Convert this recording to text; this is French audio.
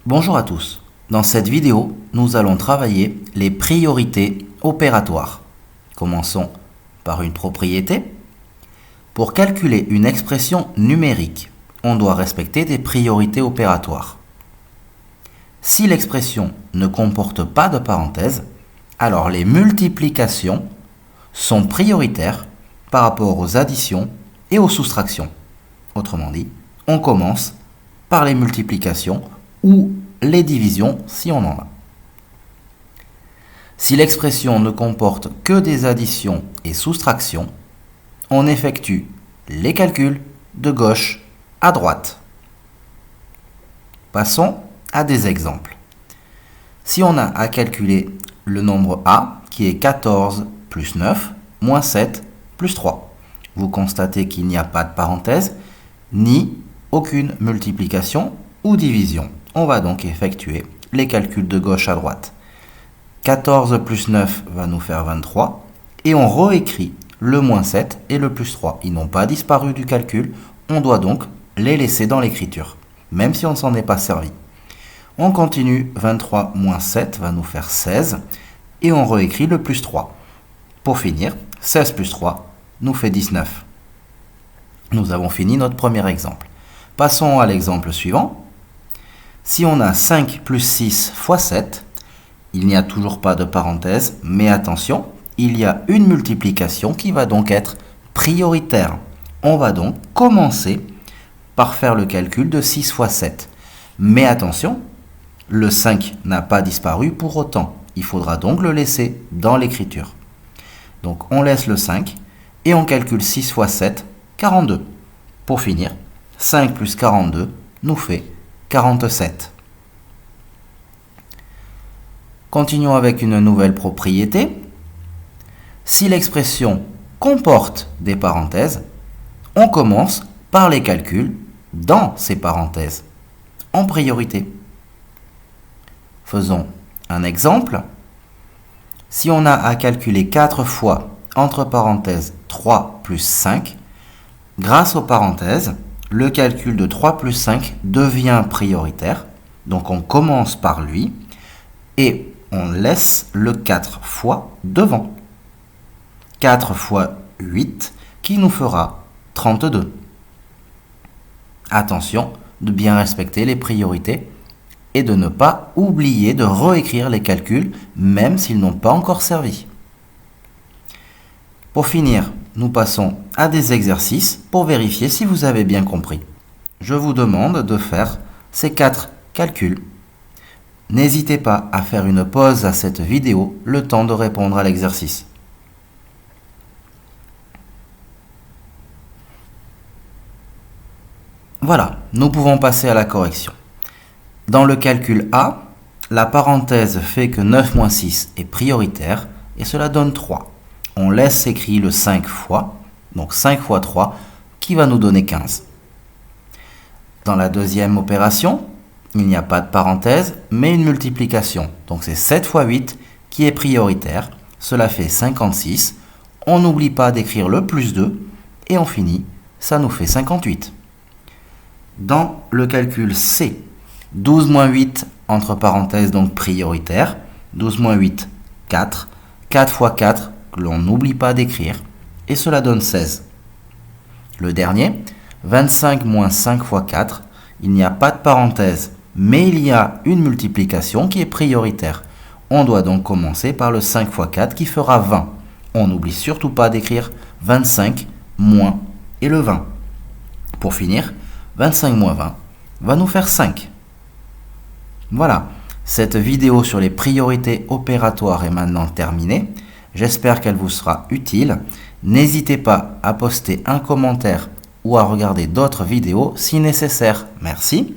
Bonjour à tous. Dans cette vidéo, nous allons travailler les priorités opératoires. Commençons par une propriété. Pour calculer une expression numérique, on doit respecter des priorités opératoires. Si l'expression ne comporte pas de parenthèse, alors les multiplications sont prioritaires par rapport aux additions et aux soustractions. Autrement dit, on commence par les multiplications ou les divisions si on en a. Si l'expression ne comporte que des additions et soustractions, on effectue les calculs de gauche à droite. Passons à des exemples. Si on a à calculer le nombre A qui est 14 plus 9 moins 7 plus 3, vous constatez qu'il n'y a pas de parenthèse ni aucune multiplication ou division. On va donc effectuer les calculs de gauche à droite. 14 plus 9 va nous faire 23 et on réécrit le moins 7 et le plus 3. Ils n'ont pas disparu du calcul, on doit donc les laisser dans l'écriture, même si on ne s'en est pas servi. On continue, 23 moins 7 va nous faire 16 et on réécrit le plus 3. Pour finir, 16 plus 3 nous fait 19. Nous avons fini notre premier exemple. Passons à l'exemple suivant. Si on a 5 plus 6 fois 7, il n'y a toujours pas de parenthèse, mais attention, il y a une multiplication qui va donc être prioritaire. On va donc commencer par faire le calcul de 6 fois 7. Mais attention, le 5 n'a pas disparu pour autant. Il faudra donc le laisser dans l'écriture. Donc on laisse le 5 et on calcule 6 fois 7, 42. Pour finir, 5 plus 42 nous fait 47. Continuons avec une nouvelle propriété. Si l'expression comporte des parenthèses, on commence par les calculs dans ces parenthèses, en priorité. Faisons un exemple. Si on a à calculer 4 fois, entre parenthèses, 3 plus 5, grâce aux parenthèses, le calcul de 3 plus 5 devient prioritaire. Donc on commence par lui et on laisse le 4 fois devant. 4 fois 8 qui nous fera 32. Attention de bien respecter les priorités et de ne pas oublier de réécrire les calculs même s'ils n'ont pas encore servi. Pour finir, nous passons à des exercices pour vérifier si vous avez bien compris. Je vous demande de faire ces 4 calculs. N'hésitez pas à faire une pause à cette vidéo, le temps de répondre à l'exercice. Voilà, nous pouvons passer à la correction. Dans le calcul A, la parenthèse fait que 9 moins 6 est prioritaire et cela donne 3. On laisse écrit le 5 fois, donc 5 fois 3, qui va nous donner 15. Dans la deuxième opération, il n'y a pas de parenthèse, mais une multiplication. Donc c'est 7 fois 8 qui est prioritaire. Cela fait 56. On n'oublie pas d'écrire le plus 2 et on finit. Ça nous fait 58. Dans le calcul C, 12 moins 8, entre parenthèses, donc prioritaire. 12 moins 8, 4. 4 fois 4, que l'on n'oublie pas d'écrire. Et cela donne 16. Le dernier, 25 moins 5 fois 4. Il n'y a pas de parenthèse, mais il y a une multiplication qui est prioritaire. On doit donc commencer par le 5 fois 4 qui fera 20. On n'oublie surtout pas d'écrire 25 moins et le 20. Pour finir, 25 moins 20 va nous faire 5. Voilà, cette vidéo sur les priorités opératoires est maintenant terminée. J'espère qu'elle vous sera utile. N'hésitez pas à poster un commentaire ou à regarder d'autres vidéos si nécessaire. Merci.